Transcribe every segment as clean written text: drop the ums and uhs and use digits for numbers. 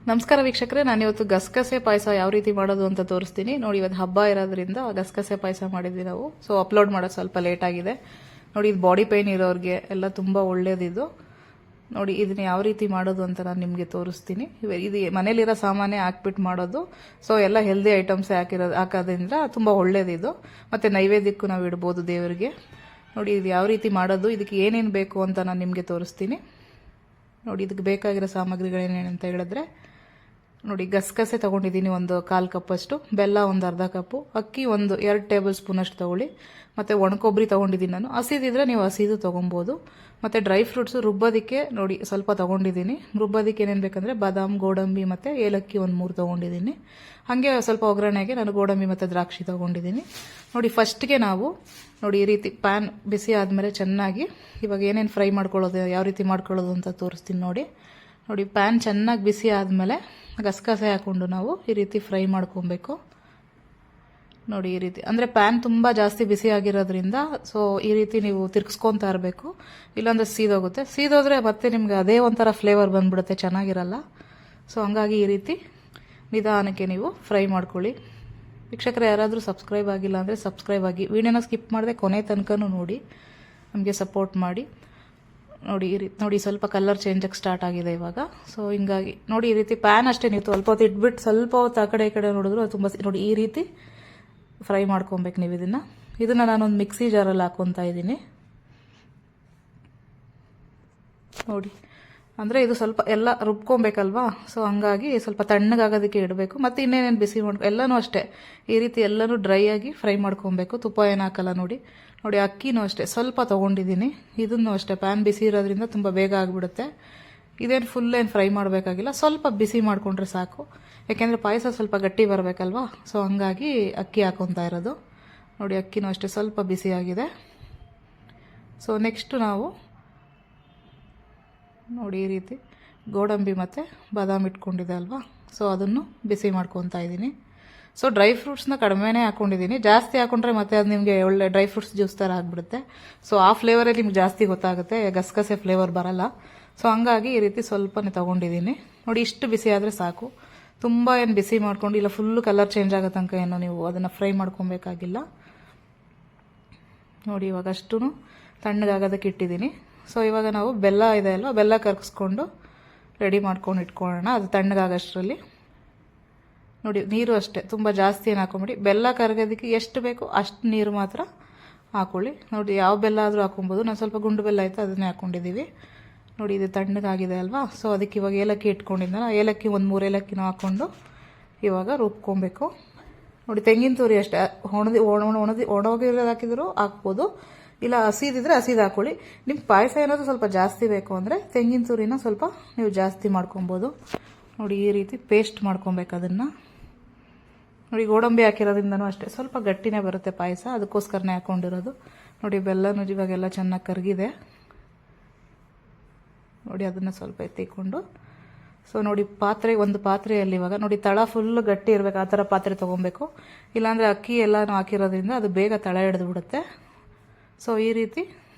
ನಮಸ್ಕಾರ ವೀಕ್ಷಕರೇ, ನಾನು ಇವತ್ತು ಗಸಗಸೆ ಪಾಯಸ ಯಾವ ರೀತಿ ಮಾಡೋದು ಅಂತ ತೋರಿಸ್ತೀನಿ ನೋಡಿ. ಇವತ್ತು ಹಬ್ಬ ಇರೋದ್ರಿಂದ ಗಸಗಸೆ ಪಾಯಸ ಮಾಡಿದ್ವಿ ನಾವು. ಸೊ ಅಪ್ಲೋಡ್ ಮಾಡೋದು ಸ್ವಲ್ಪ ಲೇಟ್ ಆಗಿದೆ ನೋಡಿ. ಇದು ಬಾಡಿ ಪೇನ್ ಇರೋರಿಗೆ ಎಲ್ಲ ತುಂಬ ಒಳ್ಳೇದಿದು ನೋಡಿ. ಇದನ್ನ ಯಾವ ರೀತಿ ಮಾಡೋದು ಅಂತ ನಾನು ನಿಮಗೆ ತೋರಿಸ್ತೀನಿ. ಇದು ಮನೇಲಿರೋ ಸಾಮಾನೇ ಹಾಕ್ಬಿಟ್ಟು ಮಾಡೋದು. ಸೊ ಎಲ್ಲ ಹೆಲ್ದಿ ಐಟಮ್ಸ್ ಹಾಕೋದ್ರಿಂದ ತುಂಬ ಒಳ್ಳೇದಿದು. ಮತ್ತು ನೈವೇದ್ಯಕ್ಕೂ ನಾವು ಇಡ್ಬೋದು ದೇವರಿಗೆ ನೋಡಿ. ಇದು ಯಾವ ರೀತಿ ಮಾಡೋದು, ಇದಕ್ಕೆ ಏನೇನು ಬೇಕು ಅಂತ ನಾನು ನಿಮಗೆ ತೋರಿಸ್ತೀನಿ ನೋಡಿ. ಇದಕ್ಕೆ ಬೇಕಾಗಿರೋ ಸಾಮಗ್ರಿಗಳೇನೇನಂತ ಹೇಳಿದ್ರೆ ನೋಡಿ, ಗಸಗಸೆ ತೊಗೊಂಡಿದ್ದೀನಿ ಒಂದು 1/4 ಕಪ್ಪಷ್ಟು, ಬೆಲ್ಲ ಒಂದು ಅರ್ಧ ಕಪ್ಪು, ಅಕ್ಕಿ ಒಂದು 2 ಟೇಬಲ್ ಸ್ಪೂನ್ ಅಷ್ಟು ತೊಗೊಳ್ಳಿ. ಮತ್ತು ಒಣಕೊಬ್ಬರಿ ತೊಗೊಂಡಿದ್ದೀನಿ ನಾನು. ಹಸಿದಿದ್ರೆ ನೀವು ಹಸಿದು ತೊಗೊಬೋದು. ಮತ್ತು ಡ್ರೈ ಫ್ರೂಟ್ಸು ರುಬ್ಬೋದಕ್ಕೆ ನೋಡಿ ಸ್ವಲ್ಪ ತೊಗೊಂಡಿದ್ದೀನಿ. ರುಬ್ಬೋದಕ್ಕೆ ಏನೇನು ಬೇಕಂದರೆ ಬಾದಾಮ್, ಗೋಡಂಬಿ ಮತ್ತು ಏಲಕ್ಕಿ ಒಂದು 3 ತೊಗೊಂಡಿದ್ದೀನಿ. ಹಾಗೆ ಸ್ವಲ್ಪ ಒಗ್ಗರಣೆಗೆ ನಾನು ಗೋಡಂಬಿ ಮತ್ತು ದ್ರಾಕ್ಷಿ ತೊಗೊಂಡಿದ್ದೀನಿ ನೋಡಿ. ಫಸ್ಟ್ಗೆ ನಾವು ನೋಡಿ ಈ ರೀತಿ ಪ್ಯಾನ್ ಬಿಸಿ ಆದಮೇಲೆ ಚೆನ್ನಾಗಿ ಇವಾಗ ಏನೇನು ಫ್ರೈ ಮಾಡ್ಕೊಳ್ಳೋದು, ಯಾವ ರೀತಿ ಮಾಡ್ಕೊಳ್ಳೋದು ಅಂತ ತೋರಿಸ್ತೀನಿ ನೋಡಿ. ನೋಡಿ ಪ್ಯಾನ್ ಚೆನ್ನಾಗಿ ಬಿಸಿ ಆದಮೇಲೆ ಗಸಗಸೆ ಹಾಕ್ಕೊಂಡು ನಾವು ಈ ರೀತಿ ಫ್ರೈ ಮಾಡ್ಕೊಬೇಕು ನೋಡಿ. ಈ ರೀತಿ ಅಂದರೆ ಪ್ಯಾನ್ ತುಂಬ ಜಾಸ್ತಿ ಬಿಸಿ ಆಗಿರೋದ್ರಿಂದ ಸೊ ಈ ರೀತಿ ನೀವು ತಿರ್ಗಿಸ್ಕೊತಾ ಇರಬೇಕು, ಇಲ್ಲಾಂದರೆ ಸೀದೋಗುತ್ತೆ. ಸೀದೋದ್ರೆ ಮತ್ತೆ ನಿಮ್ಗೆ ಅದೇ ಒಂಥರ ಫ್ಲೇವರ್ ಬಂದ್ಬಿಡುತ್ತೆ, ಚೆನ್ನಾಗಿರಲ್ಲ. ಸೊ ಹಂಗಾಗಿ ಈ ರೀತಿ ನಿಧಾನಕ್ಕೆ ನೀವು ಫ್ರೈ ಮಾಡ್ಕೊಳ್ಳಿ. ವೀಕ್ಷಕರು ಯಾರಾದರೂ ಸಬ್ಸ್ಕ್ರೈಬ್ ಆಗಿಲ್ಲ ಅಂದರೆ ಸಬ್ಸ್ಕ್ರೈಬ್ ಆಗಿ, ವಿಡಿಯೋನ ಸ್ಕಿಪ್ ಮಾಡದೆ ಕೊನೆ ತನಕನೂ ನೋಡಿ, ನಮಗೆ ಸಪೋರ್ಟ್ ಮಾಡಿ ನೋಡಿ. ಈ ರೀತಿ ನೋಡಿ ಸ್ವಲ್ಪ ಕಲರ್ ಚೇಂಜಕ್ಕೆ ಸ್ಟಾರ್ಟ್ ಆಗಿದೆ ಇವಾಗ. ಸೊ ಹಿಂಗಾಗಿ ನೋಡಿ ಈ ರೀತಿ ಪ್ಯಾನ್ ಅಷ್ಟೇ ನೀವು ಸ್ವಲ್ಪ ಹೊತ್ತು ಇಟ್ಬಿಟ್ಟು ಸ್ವಲ್ಪ ಹೊತ್ತು ಆ ಕಡೆ ಈ ಕಡೆ ನೋಡಿದ್ರು ಅದು ತುಂಬ ನೋಡಿ ಈ ರೀತಿ ಫ್ರೈ ಮಾಡ್ಕೊಬೇಕು ನೀವು ಇದನ್ನು ನಾನೊಂದು ಮಿಕ್ಸಿ ಜಾರಲ್ಲಿ ಹಾಕ್ಕೊತಾ ಇದ್ದೀನಿ ನೋಡಿ. ಅಂದರೆ ಇದು ಸ್ವಲ್ಪ ಎಲ್ಲ ರುಬ್ಕೊಬೇಕಲ್ವಾ, ಸೊ ಹಂಗಾಗಿ ಸ್ವಲ್ಪ ತಣ್ಣಗಾಗೋದಕ್ಕೆ ಇಡಬೇಕು. ಮತ್ತು ಇನ್ನೇನೇನು ಬಿಸಿ ಎಲ್ಲನೂ ಅಷ್ಟೇ ಈ ರೀತಿ ಎಲ್ಲನೂ ಡ್ರೈ ಆಗಿ ಫ್ರೈ ಮಾಡ್ಕೊಬೇಕು. ತುಪ್ಪ ಏನು ಹಾಕಲ್ಲ ನೋಡಿ. ನೋಡಿ ಅಕ್ಕಿನೂ ಅಷ್ಟೇ ಸ್ವಲ್ಪ ತೊಗೊಂಡಿದ್ದೀನಿ. ಇದನ್ನು ಅಷ್ಟೇ ಪ್ಯಾನ್ ಬಿಸಿ ಇರೋದ್ರಿಂದ ತುಂಬ ಬೇಗ ಆಗಿಬಿಡುತ್ತೆ. ಇದೇನು ಫುಲ್ ಏನು ಫ್ರೈ ಮಾಡಬೇಕಾಗಿಲ್ಲ, ಸ್ವಲ್ಪ ಬಿಸಿ ಮಾಡಿಕೊಂಡ್ರೆ ಸಾಕು. ಯಾಕೆಂದರೆ ಪಾಯಸ ಸ್ವಲ್ಪ ಗಟ್ಟಿ ಬರಬೇಕಲ್ವಾ, ಸೊ ಹಂಗಾಗಿ ಅಕ್ಕಿ ಹಾಕೊತಾ ಇರೋದು ನೋಡಿ. ಅಕ್ಕಿನೂ ಅಷ್ಟೇ ಸ್ವಲ್ಪ ಬಿಸಿ ಆಗಿದೆ. ಸೊ ನೆಕ್ಸ್ಟು ನಾವು ನೋಡಿ ಈ ರೀತಿ ಗೋಡಂಬಿ ಮತ್ತು ಬಾದಾಮ್ ಇಟ್ಕೊಂಡಿದೆ ಅಲ್ವಾ, ಸೊ ಅದನ್ನು ಬಿಸಿ ಮಾಡ್ಕೊತಾ ಇದ್ದೀನಿ. ಸೊ ಡ್ರೈ ಫ್ರೂಟ್ಸ್ನ ಕಡಿಮೆನೇ ಹಾಕ್ಕೊಂಡಿದ್ದೀನಿ. ಜಾಸ್ತಿ ಹಾಕೊಂಡ್ರೆ ಮತ್ತೆ ಅದು ನಿಮಗೆ ಒಳ್ಳೆ ಡ್ರೈ ಫ್ರೂಟ್ಸ್ ಜ್ಯೂಸ್ ಥರ ಆಗಿಬಿಡುತ್ತೆ. ಸೊ ಆ ಫ್ಲೇವರೇ ನಿಮ್ಗೆ ಜಾಸ್ತಿ ಗೊತ್ತಾಗುತ್ತೆ, ಗಸಗಸೆ ಫ್ಲೇವರ್ ಬರಲ್ಲ. ಸೊ ಹಂಗಾಗಿ ಈ ರೀತಿ ಸ್ವಲ್ಪನೇ ತೊಗೊಂಡಿದ್ದೀನಿ ನೋಡಿ. ಇಷ್ಟು ಬಿಸಿ ಆದರೆ ಸಾಕು, ತುಂಬ ಏನು ಬಿಸಿ ಮಾಡ್ಕೊಂಡು ಇಲ್ಲ ಫುಲ್ಲು ಕಲರ್ ಚೇಂಜ್ ಆಗೋ ತನಕ ಏನೋ ನೀವು ಅದನ್ನು ಫ್ರೈ ಮಾಡ್ಕೊಬೇಕಾಗಿಲ್ಲ ನೋಡಿ. ಇವಾಗ ಅಷ್ಟೂ ತಣ್ಣಗಾಗೋದಕ್ಕೆ ಇಟ್ಟಿದ್ದೀನಿ. ಸೊ ಇವಾಗ ನಾವು ಬೆಲ್ಲ ಇದೆ ಅಲ್ವ, ಬೆಲ್ಲ ಕರಗಿಸ್ಕೊಂಡು ರೆಡಿ ಮಾಡ್ಕೊಂಡು ಇಟ್ಕೊಳ್ಳೋಣ. ಅದು ತಣ್ಣಗಾಗೋಷ್ಟರಲ್ಲಿ ನೋಡಿ. ನೀರು ಅಷ್ಟೇ ತುಂಬ ಜಾಸ್ತಿ ಏನು ಹಾಕೊಂಬಿಡಿ. ಬೆಲ್ಲ ಕರಗೋದಕ್ಕೆ ಎಷ್ಟು ಬೇಕು ಅಷ್ಟು ನೀರು ಮಾತ್ರ ಹಾಕೊಳ್ಳಿ ನೋಡಿ. ಯಾವ ಬೆಲ್ಲ ಆದರೂ ಹಾಕೊಬೋದು. ನಾನು ಸ್ವಲ್ಪ ಗುಂಡು ಬೆಲ್ಲ ಆಯಿತು ಅದನ್ನೇ ಹಾಕ್ಕೊಂಡಿದ್ದೀವಿ ನೋಡಿ. ಇದು ತಣ್ಣಗಾಗಿದೆ ಅಲ್ವಾ, ಸೊ ಅದಕ್ಕೆ ಇವಾಗ ಏಲಕ್ಕಿ ಇಟ್ಕೊಂಡಿದ್ದ ಏಲಕ್ಕಿ ಒಂದು 3 ಏಲಕ್ಕಿನೂ ಹಾಕ್ಕೊಂಡು ಇವಾಗ ರುಬ್ಕೊಬೇಕು ನೋಡಿ. ತೆಂಗಿನ ತುರಿ ಅಷ್ಟೇ ಒಣಗಿರೋದು ಹಾಕಿದ್ರು ಹಾಕ್ಬೋದು, ಇಲ್ಲ ಹಸಿದಿದ್ರೆ ಹಸಿದು ಹಾಕೊಳ್ಳಿ. ನಿಮ್ಗೆ ಪಾಯಸ ಏನಾದರೂ ಸ್ವಲ್ಪ ಜಾಸ್ತಿ ಬೇಕು ಅಂದರೆ ತೆಂಗಿನ ತುರಿನ ಸ್ವಲ್ಪ ನೀವು ಜಾಸ್ತಿ ಮಾಡ್ಕೊಬೋದು ನೋಡಿ. ಈ ರೀತಿ ಪೇಸ್ಟ್ ಮಾಡ್ಕೊಬೇಕು ಅದನ್ನು ನೋಡಿ. ಗೋಡಂಬಿ ಹಾಕಿರೋದ್ರಿಂದನೂ ಅಷ್ಟೇ ಸ್ವಲ್ಪ ಗಟ್ಟಿನೇ ಬರುತ್ತೆ ಪಾಯಸ, ಅದಕ್ಕೋಸ್ಕರನೇ ಹಾಕ್ಕೊಂಡಿರೋದು ನೋಡಿ. ಬೆಲ್ಲನೂ ಇವಾಗೆಲ್ಲ ಚೆನ್ನಾಗಿ ಕರಗಿದೆ ನೋಡಿ. ಅದನ್ನು ಸ್ವಲ್ಪ ಎತ್ತಿಕೊಂಡು ಸೊ ನೋಡಿ ಒಂದು ಪಾತ್ರೆಯಲ್ಲಿ ಇವಾಗ ನೋಡಿ ತಳ ಫುಲ್ ಗಟ್ಟಿ ಇರಬೇಕು, ಆ ಥರ ಪಾತ್ರೆ ತೊಗೊಬೇಕು. ಇಲ್ಲಾಂದರೆ ಅಕ್ಕಿ ಎಲ್ಲನೂ ಹಾಕಿರೋದ್ರಿಂದ ಅದು ಬೇಗ ತಳ ಹಿಡಿದು ಬಿಡುತ್ತೆ. ಸೊ ಈ ರೀತಿ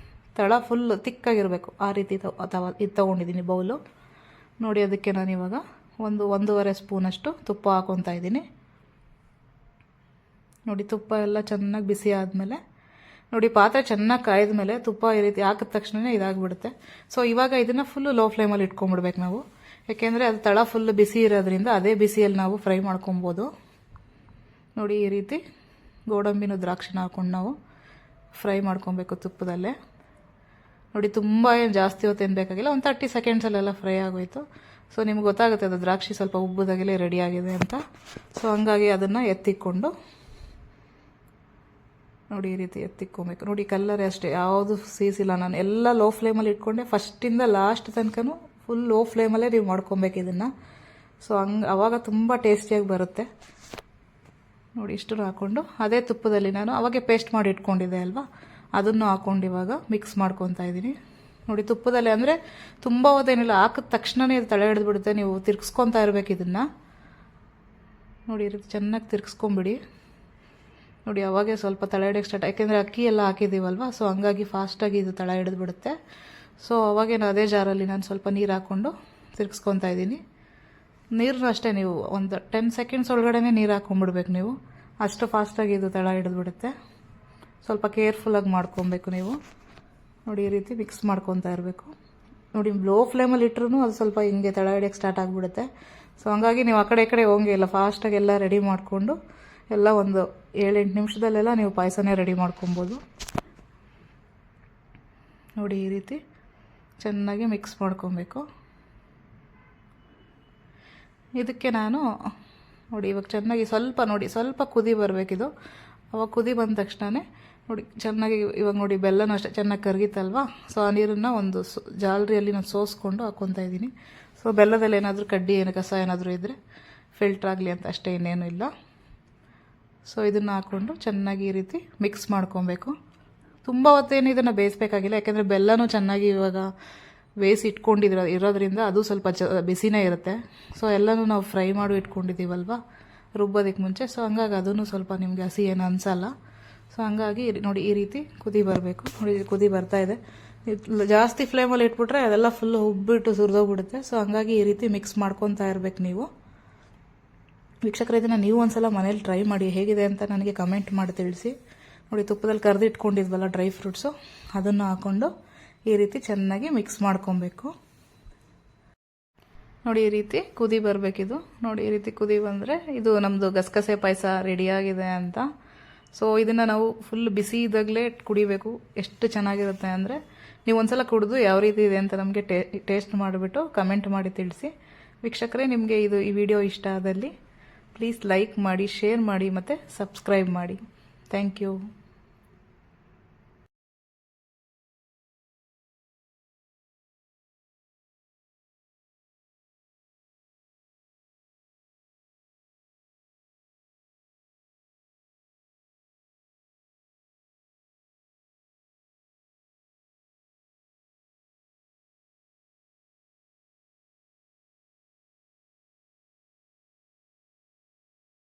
ತಳ ಫುಲ್ ತಿಕ್ಕಾಗಿರಬೇಕು, ಆ ರೀತಿ ಇದು ತೊಗೊಂಡಿದ್ದೀನಿ ಬೌಲು ನೋಡಿ. ಅದಕ್ಕೆ ನಾನು ಇವಾಗ 1.5 ಸ್ಪೂನಷ್ಟು ತುಪ್ಪ ಹಾಕೊತಾ ಇದ್ದೀನಿ ನೋಡಿ. ತುಪ್ಪ ಎಲ್ಲ ಚೆನ್ನಾಗಿ ಬಿಸಿ ಆದಮೇಲೆ ನೋಡಿ ಪಾತ್ರೆ ಚೆನ್ನಾಗಿ ಕಾಯ್ದ ಮೇಲೆ ತುಪ್ಪ ಈ ರೀತಿ ಹಾಕಿದ ತಕ್ಷಣ ಇದಾಗಿಬಿಡುತ್ತೆ. ಸೊ ಇವಾಗ ಇದನ್ನು ಫುಲ್ಲು ಲೋ ಫ್ಲೇಮಲ್ಲಿ ಇಟ್ಕೊಂಡ್ಬಿಡ್ಬೇಕು ನಾವು, ಯಾಕೆಂದರೆ ಅದು ತಳ ಫುಲ್ ಬಿಸಿ ಇರೋದ್ರಿಂದ ಅದೇ ಬಿಸಿಯಲ್ಲಿ ನಾವು ಫ್ರೈ ಮಾಡ್ಕೊಬೋದು ನೋಡಿ. ಈ ರೀತಿ ಗೋಡಂಬಿನೂ ದ್ರಾಕ್ಷಿನ ಹಾಕ್ಕೊಂಡು ನಾವು ಫ್ರೈ ಮಾಡ್ಕೊಬೇಕು ತುಪ್ಪದಲ್ಲೇ ನೋಡಿ. ತುಂಬ ಏನು ಜಾಸ್ತಿ ಹೊತ್ತೇನು ಬೇಕಾಗಿಲ್ಲ, ಒಂದು 30 ಸೆಕೆಂಡ್ಸಲ್ಲೆಲ್ಲ ಫ್ರೈ ಆಗೋಯ್ತು. ಸೊ ನಿಮ್ಗೆ ಗೊತ್ತಾಗುತ್ತೆ ಅದು ದ್ರಾಕ್ಷಿ ಸ್ವಲ್ಪ ಉಬ್ಬದಾಗಲೇ ರೆಡಿ ಆಗಿದೆ ಅಂತ. ಸೊ ಹಂಗಾಗಿ ಅದನ್ನು ಎತ್ತಿಕ್ಕೊಂಡು ನೋಡಿ ಈ ರೀತಿ ಎತ್ತಿಕ್ಕೊಬೇಕು ನೋಡಿ. ಕಲ್ಲರೇ ಅಷ್ಟೇ, ಯಾವುದು ಸೀಸಿಲ್ಲ ನಾನು, ಎಲ್ಲ ಲೋ ಫ್ಲೇಮಲ್ಲಿ ಇಟ್ಕೊಂಡೆ ಫಸ್ಟಿಂದ ಲಾಸ್ಟ್ ತನಕನೂ ಫುಲ್ ಲೋ ಫ್ಲೇಮಲ್ಲೇ ನೀವು ಮಾಡ್ಕೊಬೇಕು ಇದನ್ನು. ಸೊ ಅವಾಗ ತುಂಬ ಟೇಸ್ಟಿಯಾಗಿ ಬರುತ್ತೆ ನೋಡಿ. ಇಷ್ಟು ಹಾಕ್ಕೊಂಡು ಅದೇ ತುಪ್ಪದಲ್ಲಿ ನಾನು ಅವಾಗೆ ಪೇಸ್ಟ್ ಮಾಡಿ ಇಟ್ಕೊಂಡಿದ್ದೆ ಅಲ್ವಾ, ಅದನ್ನು ಹಾಕ್ಕೊಂಡು ಇವಾಗ ಮಿಕ್ಸ್ ಮಾಡ್ಕೊತಾ ಇದ್ದೀನಿ ನೋಡಿ. ತುಪ್ಪದಲ್ಲಿ ಅಂದರೆ ತುಂಬ ಹೋದೇನಿಲ್ಲ, ಹಾಕಿದ ತಕ್ಷಣವೇ ಇದು ತಳೆ ಹಿಡಿದ್ಬಿಡುತ್ತೆ. ನೀವು ತಿರ್ಗಿಸ್ಕೊತಾ ಇರಬೇಕು ಇದನ್ನು ನೋಡಿ. ಈ ರೀತಿ ಚೆನ್ನಾಗಿ ತಿರ್ಗಿಸ್ಕೊಂಬಿಡಿ ನೋಡಿ. ಅವಾಗೆ ಸ್ವಲ್ಪ ತಳೆ ಹಿಡಿಯೋಕ್ಕೆ ಸ್ಟಾರ್ಟ್, ಯಾಕೆಂದರೆ ಅಕ್ಕಿ ಎಲ್ಲ ಹಾಕಿದ್ದೀವಲ್ವ, ಸೊ ಹಂಗಾಗಿ ಫಾಸ್ಟಾಗಿ ಇದು ತಳೆ ಹಿಡಿದ್ಬಿಡುತ್ತೆ. ಸೊ ಅವಾಗೇನು ಅದೇ ಜಾರಲ್ಲಿ ನಾನು ಸ್ವಲ್ಪ ನೀರು ಹಾಕ್ಕೊಂಡು ತಿರ್ಗಿಸ್ಕೊತಾ ಇದ್ದೀನಿ ನೀರನ್ನು ಅಷ್ಟೇ ನೀವು ಒಂದು 10 ಸೆಕೆಂಡ್ಸ್ ಒಳಗಡೆ ನೀರು ಹಾಕೊಂಡ್ಬಿಡ್ಬೇಕು ನೀವು. ಅಷ್ಟು ಫಾಸ್ಟಾಗಿ ಇದು ತಳ ಹಿಡಿದ್ಬಿಡುತ್ತೆ. ಸ್ವಲ್ಪ ಕೇರ್ಫುಲ್ಲಾಗಿ ಮಾಡ್ಕೊಬೇಕು ನೀವು. ನೋಡಿ ಈ ರೀತಿ ಮಿಕ್ಸ್ ಮಾಡ್ಕೊತಾ ಇರಬೇಕು. ನೋಡಿ ಲೋ ಫ್ಲೇಮಲ್ಲಿ ಇಟ್ರೂ ಅದು ಸ್ವಲ್ಪ ಹಿಂಗೆ ತಳ ಹಿಡಿಯೋಕ್ಕೆ ಸ್ಟಾರ್ಟ್ ಆಗಿಬಿಡುತ್ತೆ. ಸೊ ಹಂಗಾಗಿ ನೀವು ಆ ಕಡೆ ಈ ಕಡೆ ಹೋಗಿಲ್ಲ, ಫಾಸ್ಟಾಗಿ ಎಲ್ಲ ರೆಡಿ ಮಾಡಿಕೊಂಡು ಎಲ್ಲ ಒಂದು 7-8 ನಿಮಿಷದಲ್ಲೆಲ್ಲ ನೀವು ಪಾಯಸನೇ ರೆಡಿ ಮಾಡ್ಕೊಬೋದು. ನೋಡಿ ಈ ರೀತಿ ಚೆನ್ನಾಗಿ ಮಿಕ್ಸ್ ಮಾಡ್ಕೊಬೇಕು. ಇದಕ್ಕೆ ನಾನು ನೋಡಿ ಇವಾಗ ಚೆನ್ನಾಗಿ ಸ್ವಲ್ಪ ಕುದಿ ಬರಬೇಕಿದು. ಅವಾಗ ಕುದಿ ಬಂದ ತಕ್ಷಣವೇ ನೋಡಿ ಚೆನ್ನಾಗಿ ಇವಾಗ ನೋಡಿ ಬೆಲ್ಲನೂ ಅಷ್ಟೇ ಚೆನ್ನಾಗಿ ಕರಗಿತ್ತಲ್ವಾ. ಸೊ ಆ ನೀರನ್ನು ಒಂದು ಜಾಲರಿಯಲ್ಲಿ ನಾನು ಸೋಸ್ಕೊಂಡು ಹಾಕ್ಕೊತಾ ಇದ್ದೀನಿ. ಸೊ ಬೆಲ್ಲದಲ್ಲಿ ಏನಾದರೂ ಕಡ್ಡಿ ಕಸ ಏನಾದರೂ ಇದ್ದರೆ ಫಿಲ್ಟ್ರ್ ಆಗಲಿ ಅಂತ ಅಷ್ಟೇ, ಇನ್ನೇನು ಇಲ್ಲ. ಸೊ ಇದನ್ನು ಹಾಕ್ಕೊಂಡು ಚೆನ್ನಾಗಿ ಈ ರೀತಿ ಮಿಕ್ಸ್ ಮಾಡ್ಕೊಬೇಕು. ತುಂಬ ಹೊತ್ತೇನು ಇದನ್ನು ಬೇಯಿಸ್ಬೇಕಾಗಿಲ್ಲ, ಯಾಕೆಂದರೆ ಬೆಲ್ಲನೂ ಚೆನ್ನಾಗಿ ಇವಾಗ ಬೇಯಿಸಿ ಇರೋದ್ರಿಂದ ಅದು ಸ್ವಲ್ಪ ಬಿಸಿನೇ ಇರುತ್ತೆ. ಸೊ ಎಲ್ಲನೂ ನಾವು ಫ್ರೈ ಮಾಡಿ ಇಟ್ಕೊಂಡಿದ್ದೀವಲ್ವ ರುಬ್ಬೋದಕ್ಕೆ ಮುಂಚೆ. ಸೊ ಹಂಗಾಗಿ ಅದನ್ನು ಸ್ವಲ್ಪ ನಿಮಗೆ ಹಸಿ ಏನು ಅನಿಸಲ್ಲ. ಸೊ ಹಂಗಾಗಿ ನೋಡಿ ಈ ರೀತಿ ಕುದಿ ಬರಬೇಕು. ನೋಡಿ ಕುದಿ ಬರ್ತಾ ಇದೆ. ಜಾಸ್ತಿ ಫ್ಲೇಮಲ್ಲಿ ಇಟ್ಬಿಟ್ರೆ ಅದೆಲ್ಲ ಫುಲ್ಲು ಉಬ್ಬಿಟ್ಟು ಸುರಿದೋಗ್ಬಿಡುತ್ತೆ. ಸೊ ಹಂಗಾಗಿ ಈ ರೀತಿ ಮಿಕ್ಸ್ ಮಾಡ್ಕೊತಾ ಇರಬೇಕು ನೀವು. ವೀಕ್ಷಕರೇ, ಇದನ್ನು ನೀವು ಒಂದ್ಸಲ ಮನೇಲಿ ಟ್ರೈ ಮಾಡಿ, ಹೇಗಿದೆ ಅಂತ ನನಗೆ ಕಮೆಂಟ್ ಮಾಡಿ ತಿಳಿಸಿ. ನೋಡಿ ತುಪ್ಪದಲ್ಲಿ ಕರೆದಿಟ್ಕೊಂಡಿದ್ವಲ್ಲ ಡ್ರೈ ಫ್ರೂಟ್ಸು, ಅದನ್ನು ಹಾಕ್ಕೊಂಡು ಈ ರೀತಿ ಚೆನ್ನಾಗಿ ಮಿಕ್ಸ್ ಮಾಡ್ಕೊಬೇಕು. ನೋಡಿ ಈ ರೀತಿ ಕುದಿ ಬರಬೇಕಿದು. ನೋಡಿ ಈ ರೀತಿ ಕುದಿ ಬಂದರೆ ಇದು ನಮ್ಮದು ಗಸಗಸೆ ಪಾಯಸ ರೆಡಿಯಾಗಿದೆ ಅಂತ. ಸೊ ಇದನ್ನು ನಾವು ಫುಲ್ ಬಿಸಿ ಇದ್ದಾಗಲೇ ಕುಡಿಬೇಕು. ಎಷ್ಟು ಚೆನ್ನಾಗಿರುತ್ತೆ ಅಂದರೆ, ನೀವು ಒಂದ್ಸಲ ಕುಡಿದು ಯಾವ ರೀತಿ ಇದೆ ಅಂತ ನಮಗೆ ಟೇಸ್ಟ್ ಮಾಡಿಬಿಟ್ಟು ಕಮೆಂಟ್ ಮಾಡಿ ತಿಳಿಸಿ. ವೀಕ್ಷಕರೇ, ನಿಮಗೆ ಈ ವಿಡಿಯೋ ಇಷ್ಟ ಆದಲ್ಲಿ ಪ್ಲೀಸ್ ಲೈಕ್ ಮಾಡಿ, ಶೇರ್ ಮಾಡಿ ಮತ್ತು ಸಬ್ಸ್ಕ್ರೈಬ್ ಮಾಡಿ. Thank you.